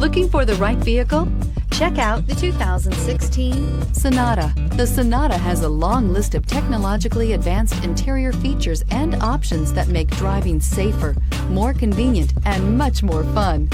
Looking for the right vehicle? Check out the 2016 Sonata. The Sonata has a long list of technologically advanced interior features and options that make driving safer, more convenient, and much more fun.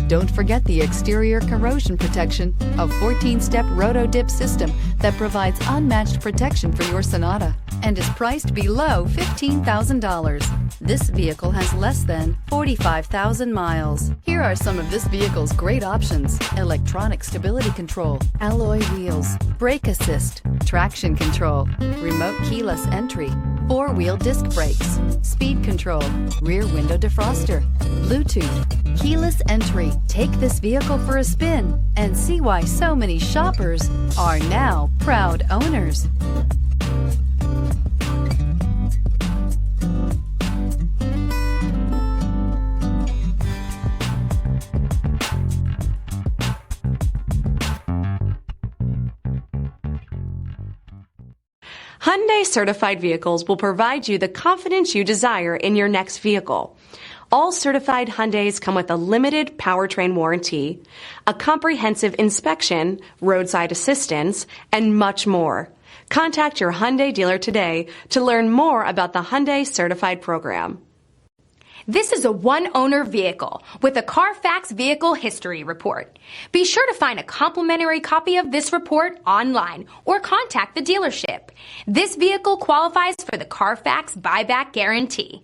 Don't forget the exterior corrosion protection, a 14-step roto-dip system that provides unmatched protection for your Sonata and is priced below $15,000. This vehicle has less than 45,000 miles. Here are some of this vehicle's great options: electronic stability control, alloy wheels, brake assist, traction control, remote keyless entry, four-wheel disc brakes, speed control, rear window defroster, Bluetooth, keyless entry. Take this vehicle for a spin and see why so many shoppers are now proud owners. Hyundai certified vehicles will provide you the confidence you desire in your next vehicle. All certified Hyundais come with a limited powertrain warranty, a comprehensive inspection, roadside assistance, and much more. Contact your Hyundai dealer today to learn more about the Hyundai Certified program. This is a one-owner vehicle with a CARFAX Vehicle History Report. Be sure to find a complimentary copy of this report online or contact the dealership. This vehicle qualifies for the CARFAX Buyback Guarantee.